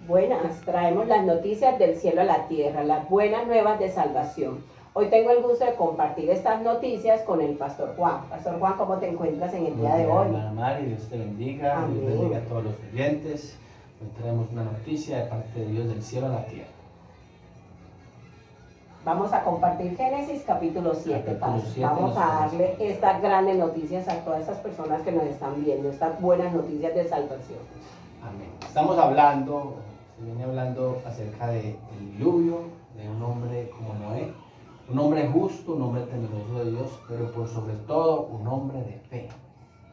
Buenas, traemos las noticias del cielo a la tierra, las buenas nuevas de salvación. Hoy tengo el gusto de compartir estas noticias con el Pastor Juan. Pastor Juan, ¿cómo te encuentras en el día de hoy? Hermana Mari, Dios te bendiga, Amén. Dios bendiga a todos los oyentes. Hoy traemos una noticia de parte de Dios del cielo a la tierra. Vamos a compartir Génesis capítulo 7, Capítulo 7, Vamos a darle estas grandes noticias a todas estas personas que nos están viendo, estas buenas noticias de salvación. Amén. Estamos hablando, se viene hablando acerca del diluvio, de un hombre como Noé, un hombre justo, un hombre temeroso de Dios, pero por sobre todo un hombre de fe.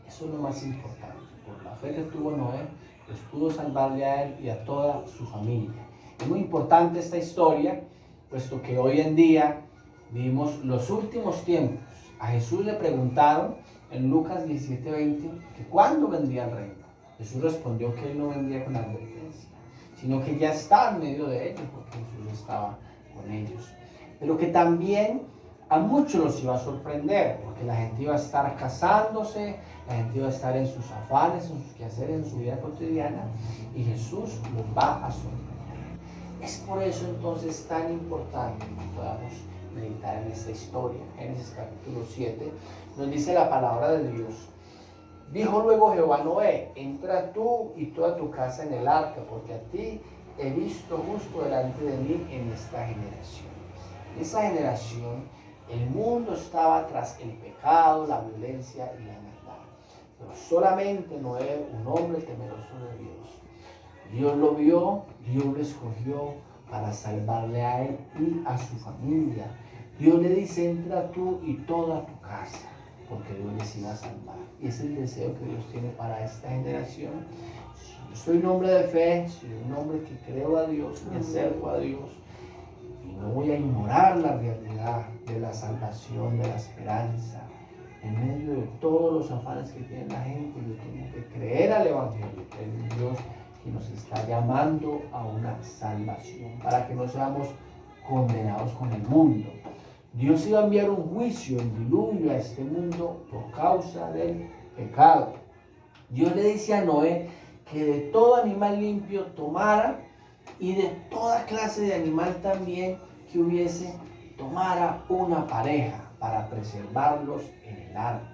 Eso es lo más importante. Por la fe que tuvo Noé, Dios pudo salvarle a él y a toda su familia. Es muy importante esta historia, puesto que hoy en día vivimos los últimos tiempos. A Jesús le preguntaron en Lucas 17:20 que cuándo vendría el reino. Jesús respondió que él no vendría con advertencia, sino que ya está en medio de ellos, porque Jesús estaba con ellos. Pero que también a muchos los iba a sorprender, porque la gente iba a estar casándose, la gente iba a estar en sus afanes, en sus quehaceres, en su vida cotidiana, y Jesús los va a sorprender. Es por eso entonces tan importante que podamos meditar en esta historia. Génesis capítulo 7 nos dice la palabra de Dios. Dijo luego Jehová a Noé: entra tú y toda tu casa en el arca, porque a ti he visto justo delante de mí en esta generación. En esa generación el mundo estaba tras el pecado, la violencia y la maldad. Pero solamente Noé, un hombre temeroso de Dios. Dios lo vio, Dios lo escogió para salvarle a él y a su familia. Dios le dice: entra tú y toda tu casa, porque Dios les iba a salvar. Y es el deseo que Dios tiene para esta generación. Si yo soy un hombre de fe, soy un hombre que creo a Dios, me acerco a Dios, y no voy a ignorar la realidad de la salvación, de la esperanza. En medio de todos los afanes que tiene la gente, yo tengo que creer al Evangelio, creer en Dios que nos está llamando a una salvación, para que no seamos condenados con el mundo. Dios iba a enviar un juicio, el diluvio a este mundo por causa del pecado. Dios le dice a Noé que de todo animal limpio tomara, y de toda clase de animal también que hubiese, tomara una pareja para preservarlos en el arca,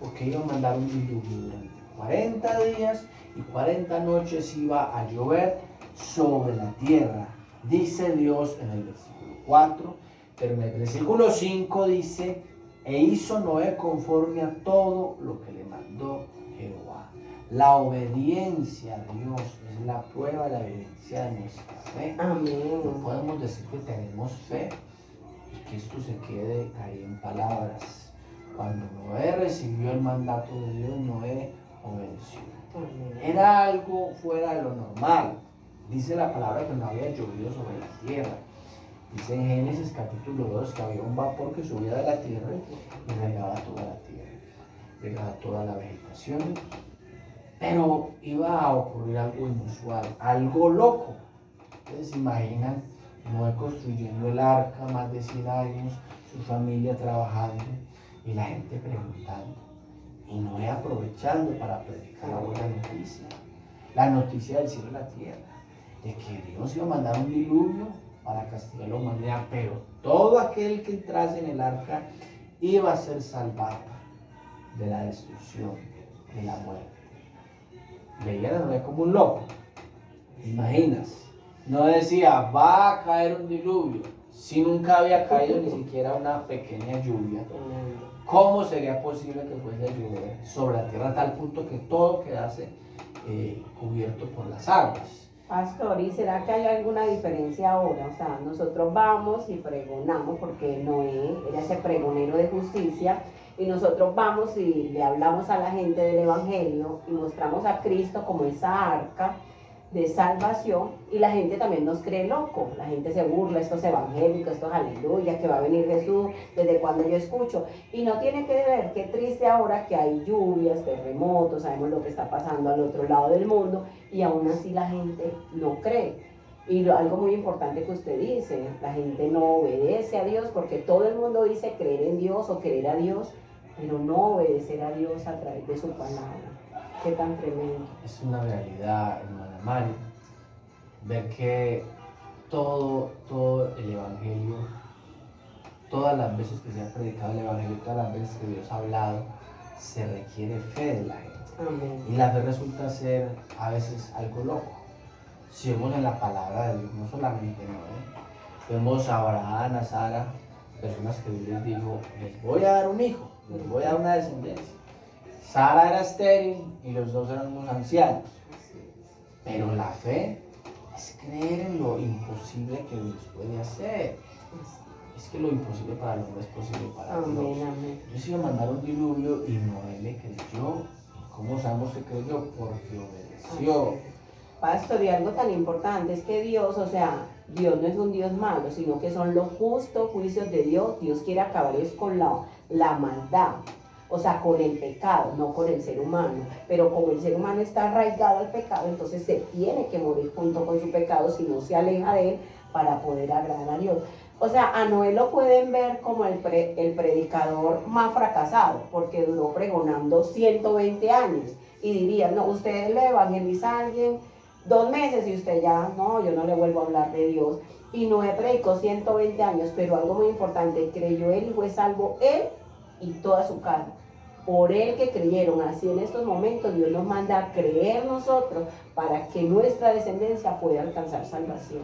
porque iba a mandar un diluvio durante 40 días y 40 noches iba a llover sobre la tierra, dice Dios en el versículo 4, pero en el versículo 5 dice: e hizo Noé conforme a todo lo que le mandó Jehová. La obediencia a Dios es la prueba de la evidencia de nuestra fe. Amén. No podemos decir que tenemos fe y que esto se quede ahí en palabras. Cuando Noé recibió el mandato de Dios, Noé obedeció. Era algo fuera de lo normal. Dice la palabra que no había llovido sobre la tierra. Dice en Génesis capítulo 2 que había un vapor que subía de la tierra y regaba toda la tierra, regaba toda la vegetación. Pero iba a ocurrir algo inusual, algo loco. Ustedes se imaginan Noé construyendo el arca, más de 100 años, su familia trabajando y la gente preguntando. Y Noé aprovechando para predicar la buena noticia, la noticia del cielo y la tierra, de que Dios iba a mandar un diluvio para castigar a la humanidad, pero todo aquel que entrase en el arca iba a ser salvado de la destrucción, de la muerte. Veían a Noé como un loco. ¿Te imaginas? No decía: va a caer un diluvio, si nunca había caído ni siquiera una pequeña lluvia. ¿Cómo sería posible que fuese a llover sobre la tierra a tal punto que todo quedase cubierto por las aguas? Pastor, ¿y será que hay alguna diferencia ahora? O sea, nosotros vamos y pregonamos, porque Noé era ese pregonero de justicia, y nosotros vamos y le hablamos a la gente del Evangelio y mostramos a Cristo como esa arca de salvación, y la gente también nos cree loco, la gente se burla, estos evangélicos, estos aleluya, que va a venir Jesús, desde cuando yo escucho, y no tiene que ver, qué triste ahora que hay lluvias, terremotos, sabemos lo que está pasando al otro lado del mundo, y aún así la gente no cree. Y algo muy importante que usted dice, la gente no obedece a Dios, porque todo el mundo dice creer en Dios o creer a Dios, pero no obedecer a Dios a través de su palabra. Qué tan tremendo. Es una realidad, hermana Mari. ver que todo el Evangelio, todas las veces que se ha predicado el Evangelio, todas las veces que Dios ha hablado, se requiere fe de la gente. Amén. Y la fe resulta ser a veces algo loco. Si vemos en la palabra de Dios, no solamente Noé, vemos a Abraham, a Sara, personas que Dios les dijo, les voy a dar un hijo, les voy a dar una descendencia. Sara era estéril y los dos eran unos ancianos. Pero la fe es creer en lo imposible que Dios puede hacer. Es que lo imposible para el hombre es posible para Dios. Amén. Dios iba a mandar un diluvio y Noé le creyó. ¿Cómo sabemos que creyó? Porque obedeció. Pastor, y algo tan importante es que Dios, o sea, Dios no es un Dios malo, sino que son los justos juicios de Dios. Dios quiere acabar es con la maldad, o sea, con el pecado, no con el ser humano. Pero como el ser humano está arraigado al pecado, entonces se tiene que morir junto con su pecado si no se aleja de él para poder agradar a Dios. O sea, a Noé lo pueden ver como el predicador más fracasado, porque duró pregonando 120 años. Y dirían, no, usted le evangeliza a alguien 2 meses y usted ya, no, yo no le vuelvo a hablar de Dios. Y Noé predicó 120 años, pero algo muy importante, creyó él y fue salvo él y toda su casa. Por él que creyeron. Así en estos momentos Dios nos manda a creer nosotros para que nuestra descendencia pueda alcanzar salvación.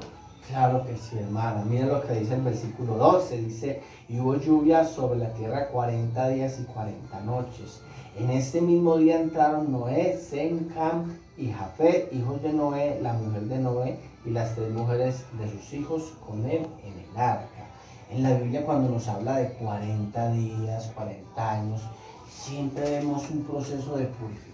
Claro que sí, hermana. Mira lo que dice el versículo 12. Dice, y hubo lluvia sobre la tierra 40 días y 40 noches. En este mismo día entraron Noé, Sem, Cam y Jafet, hijos de Noé, la mujer de Noé y las 3 mujeres de sus hijos con él en el arca. En la Biblia cuando nos habla de 40 días, 40 años, siempre vemos un proceso de purificación.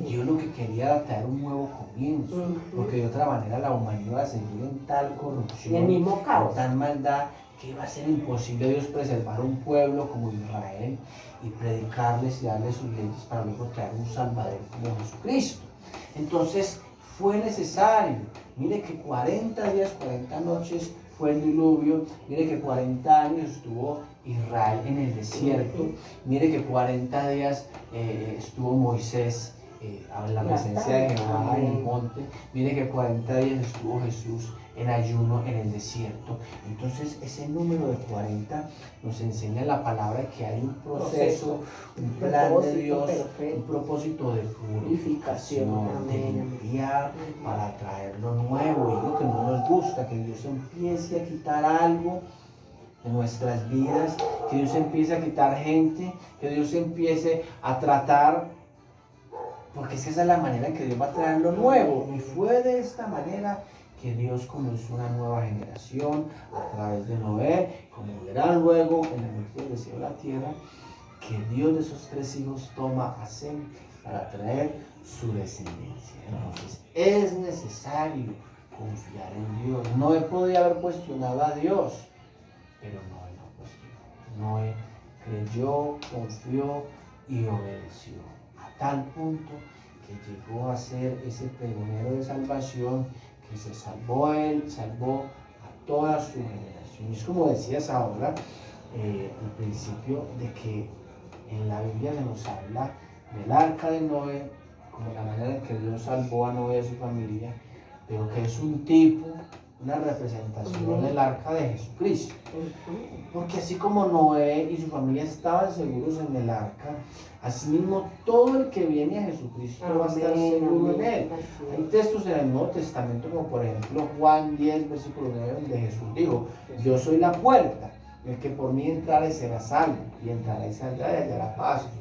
Dios lo que quería era traer un nuevo comienzo, porque de otra manera la humanidad iba a seguir en tal corrupción, el mismo caos, en tal maldad, que iba a ser imposible Dios preservar un pueblo como Israel y predicarles y darles sus leyes para luego traer un Salvador como Jesucristo. Entonces fue necesario, mire que 40 días, 40 noches fue el diluvio, mire que 40 años estuvo Israel en el desierto, mire que 40 días estuvo Moisés en la presencia de Jehová en el monte, mire que 40 días estuvo Jesús en ayuno en el desierto. Entonces ese número de 40 nos enseña la palabra que hay un proceso, un plan de Dios, un propósito de purificación, de limpiar para traer lo nuevo y lo que no nos gusta, que Dios empiece a quitar algo de nuestras vidas, que Dios empiece a quitar gente, que Dios empiece a tratar, porque esa es la manera en que Dios va a traer lo nuevo. Y fue de esta manera que Dios comenzó una nueva generación a través de Noé, como verán luego en el último deseo de la tierra, que Dios de esos 3 hijos toma a Sem para traer su descendencia. Entonces es necesario confiar en Dios. Noé podía haber cuestionado a Dios, pero Noé no cuestionó. Noé creyó, confió y obedeció a tal punto que llegó a ser ese pregonero de salvación, que se salvó a él, salvó a toda su generación. Y es como decías ahora, al principio, de que en la Biblia se nos habla del arca de Noé, como la manera en que Dios salvó a Noé y a su familia, pero que es un tipo, una representación del arca de Jesucristo. Porque así como Noé y su familia estaban seguros en el arca, asimismo todo el que viene a Jesucristo va a estar seguro en él. Hay textos en el Nuevo Testamento, como por ejemplo Juan 10, versículo 9, donde Jesús dijo, yo soy la puerta, el que por mí entrare será salvo, y entrará y saldrá y hallará pastos.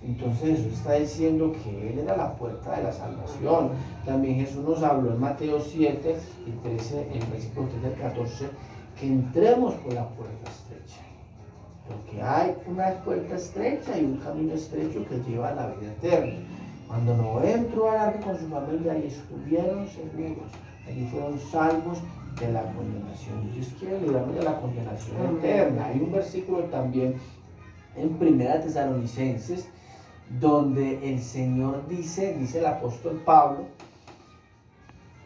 Entonces Jesús está diciendo que Él era la puerta de la salvación. También Jesús nos habló en Mateo 7 y 13, en el versículo 13 al 14, que entremos por la puerta estrecha. Porque hay una puerta estrecha y un camino estrecho que lleva a la vida eterna. Cuando Noé entró al arca con su familia y estuvieron seguros, allí fueron salvos de la condenación. Dios quiere librarnos de la condenación eterna. Hay un versículo también en 1 Tesalonicenses, donde el Señor dice el apóstol Pablo,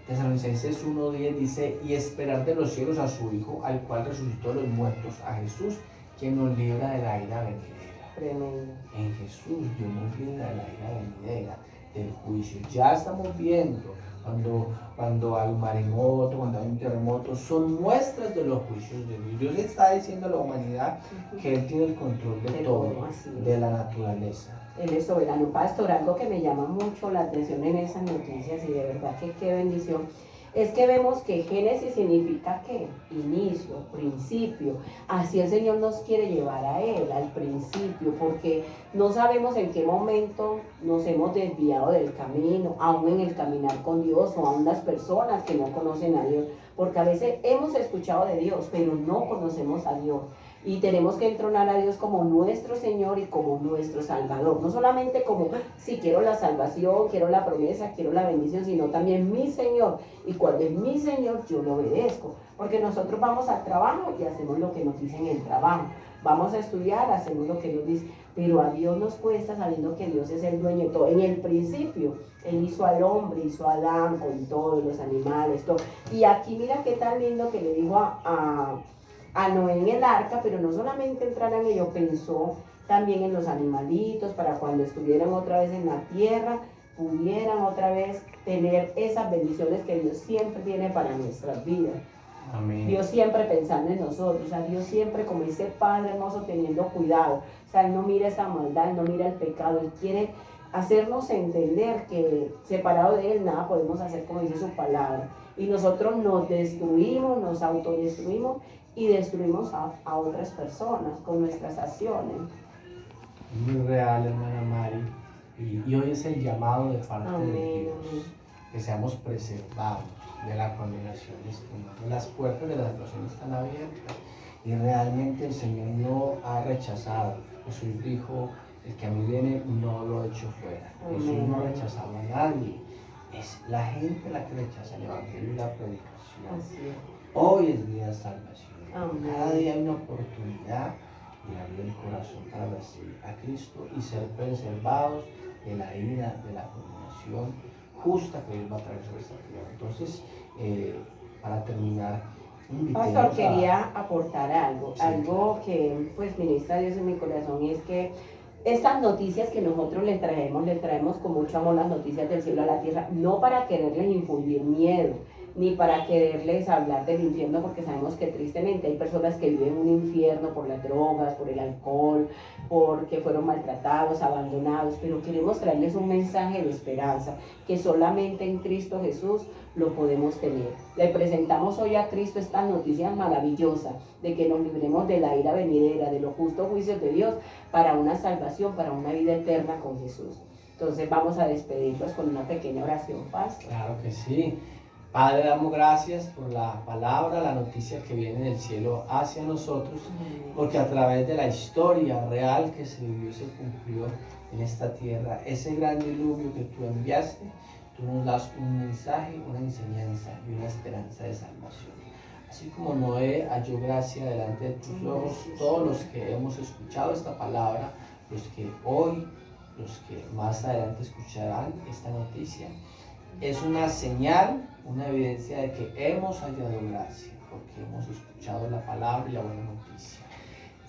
Tesalonicenses 1:10 dice, y esperar de los cielos a su Hijo, al cual resucitó de los muertos, a Jesús, quien nos libra de la ira venidera. Tremendo. En Jesús Dios nos libra de la ira venidera, del juicio. Ya estamos viendo cuando hay un maremoto, cuando hay un terremoto, son muestras de los juicios de Dios. Dios está diciendo a la humanidad que Él tiene el control de todo, de la naturaleza. Él es soberano. Pastor, algo que me llama mucho la atención en esas noticias, y de verdad que qué bendición, es que vemos que Génesis significa ¿qué? Inicio, principio. Así el Señor nos quiere llevar a Él, al principio, porque no sabemos en qué momento nos hemos desviado del camino, aún en el caminar con Dios, o aún las personas que no conocen a Dios, porque a veces hemos escuchado de Dios, pero no conocemos a Dios. Y tenemos que entronar a Dios como nuestro Señor y como nuestro Salvador. No solamente como, si quiero la salvación, quiero la promesa, quiero la bendición, sino también mi Señor. Y cuando es mi Señor, yo lo obedezco. Porque nosotros vamos al trabajo y hacemos lo que nos dicen en el trabajo. Vamos a estudiar, hacemos lo que nos dice. Pero a Dios nos cuesta sabiendo que Dios es el dueño de todo. En el principio, Él hizo al hombre, hizo a Adán con todos los animales, todo. Y aquí mira qué tan lindo que le dijo a Noé en el arca, pero no solamente entraran ellos, pensó también en los animalitos para cuando estuvieran otra vez en la tierra, pudieran otra vez tener esas bendiciones que Dios siempre tiene para nuestras vidas. Amén. Dios siempre pensando en nosotros, o sea, Dios siempre como ese Padre hermoso teniendo cuidado, o sea, Él no mira esa maldad, Él no mira el pecado, Él quiere hacernos entender que separado de Él nada podemos hacer, como dice su palabra, y nosotros nos destruimos, nos autodestruimos y destruimos a otras personas con nuestras acciones. Muy real, hermana Mari, y hoy es el llamado de parte Amén, de Dios, amén. que seamos preservados de la condenación de este mundo. Las puertas de la salvación están abiertas y realmente el Señor no ha rechazado. Jesús dijo, el que a mí viene no lo echo fuera. Amén. Jesús no ha rechazado a nadie. Es la gente la que rechaza el Evangelio y la predicación. Así es. Hoy es día de salvación. Amén. Cada día hay una oportunidad de abrir el corazón para recibir a Cristo y ser preservados de la ira, de la condenación justa que Dios va a traer sobre esta tierra. Entonces, para terminar, Pastor, quería aportar algo, Sí, algo que pues ministra Dios en mi corazón, y es que estas noticias que nosotros le traemos con mucho amor las noticias del cielo a la tierra, no para quererles infundir miedo, ni para quererles hablar del infierno, porque sabemos que tristemente hay personas que viven un infierno por las drogas, por el alcohol, porque fueron maltratados, abandonados, pero queremos traerles un mensaje de esperanza, que solamente en Cristo Jesús lo podemos tener. Le presentamos hoy a Cristo estas noticias maravillosas de que nos libremos de la ira venidera, de los justos juicios de Dios, para una salvación, para una vida eterna con Jesús. Entonces vamos a despedirlos con una pequeña oración, Pastor. Claro que sí. Padre, damos gracias por la palabra, la noticia que viene del cielo hacia nosotros, porque a través de la historia real que se vivió y se cumplió en esta tierra, ese gran diluvio que tú enviaste, tú nos das un mensaje, una enseñanza y una esperanza de salvación. Así como Noé halló gracia delante de tus ojos, todos los que hemos escuchado esta palabra, los que hoy, los que más adelante escucharán esta noticia, es una señal, una evidencia de que hemos hallado gracia, porque hemos escuchado la palabra y la buena noticia.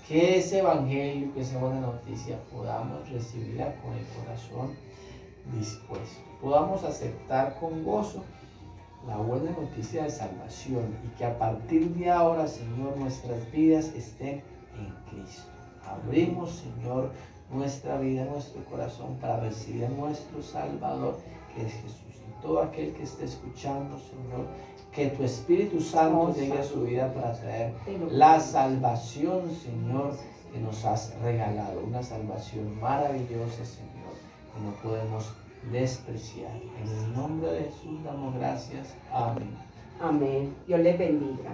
Que ese evangelio, que esa buena noticia podamos recibirla con el corazón dispuesto, podamos aceptar con gozo la buena noticia de salvación y que a partir de ahora, Señor, nuestras vidas estén en Cristo. Abrimos, Señor, nuestra vida, nuestro corazón para recibir a nuestro Salvador, que es Jesús. Y todo aquel que esté escuchando, Señor, que tu Espíritu Santo llegue a su vida para traer la salvación, Señor, que nos has regalado. Una salvación maravillosa, Señor, que no podemos despreciar. En el nombre de Jesús damos gracias. Amén. Amén. Dios les bendiga.